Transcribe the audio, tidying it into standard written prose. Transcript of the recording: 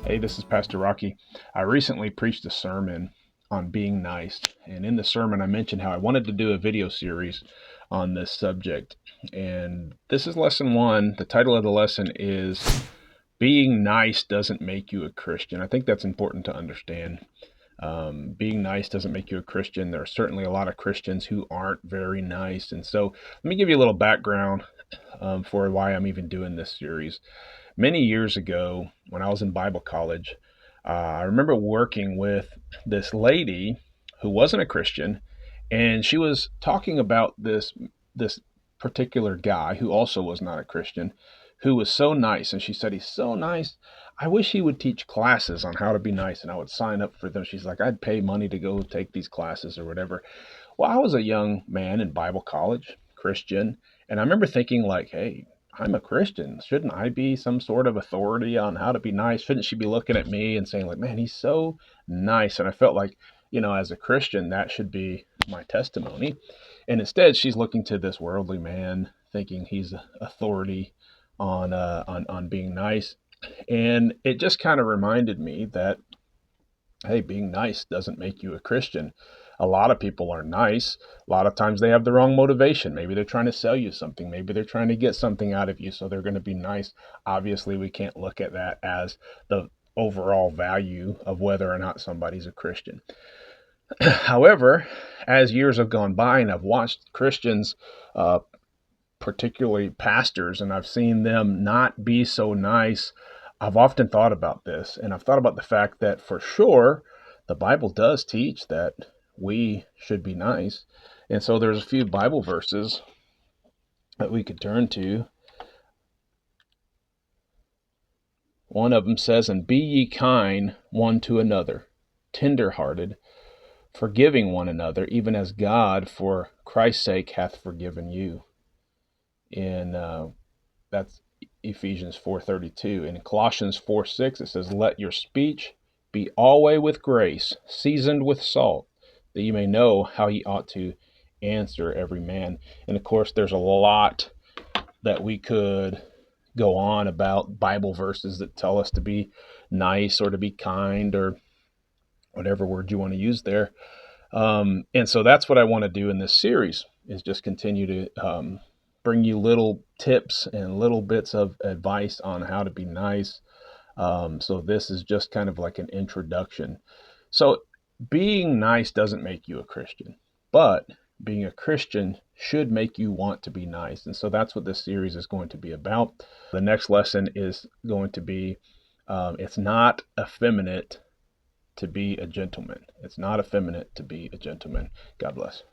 Hey, this is Pastor Rocky. I recently preached a sermon on being nice. And in the sermon, I mentioned how I wanted to do a video series on this subject. And this is lesson one. The title of the lesson is Being Nice Doesn't Make You a Christian. I think that's important to understand. Being nice doesn't make you a Christian. There are certainly a lot of Christians who aren't very nice. And so let me give you a little background for why I'm even doing this series. Many years ago, when I was in Bible college, I remember working with this lady who wasn't a Christian, and she was talking about this particular guy who also was not a Christian, who was so nice. And she said, "He's so nice. I wish he would teach classes on how to be nice, and I would sign up for them." She's like, "I'd pay money to go take these classes or whatever." Well, I was a young man in Bible college, Christian, and I remember thinking like, "Hey, I'm a Christian. Shouldn't I be some sort of authority on how to be nice? Shouldn't she be looking at me and saying like, man, he's so nice?" And I felt like, as a Christian, that should be my testimony. And instead, she's looking to this worldly man, thinking he's authority on being nice. And it just kind of reminded me that, hey, being nice doesn't make you a Christian. A lot of people are nice. A lot of times they have the wrong motivation. Maybe they're trying to sell you something. Maybe they're trying to get something out of you, so they're going to be nice. Obviously, we can't look at that as the overall value of whether or not somebody's a Christian. However, as years have gone by and I've watched Christians, particularly pastors, and I've seen them not be so nice, I've often thought about this, and I've thought about the fact that for sure the Bible does teach that we should be nice. And so there's a few Bible verses that we could turn to. One of them says, "And be ye kind one to another, tender-hearted, forgiving one another, even as God for Christ's sake hath forgiven you." In that's Ephesians 4:32. In Colossians 4:6 it says, "Let your speech be always with grace, seasoned with salt, that you may know how ye ought to answer every man." And of course, there's a lot that we could go on about Bible verses that tell us to be nice or to be kind or whatever word you want to use there. And so that's what I want to do in this series, is just continue to bring you little tips and little bits of advice on how to be nice. So this is just kind of like an introduction. So being nice doesn't make you a Christian, but being a Christian should make you want to be nice. And so that's what this series is going to be about. The next lesson is going to be, it's not effeminate to be a gentleman. It's not effeminate to be a gentleman. God bless.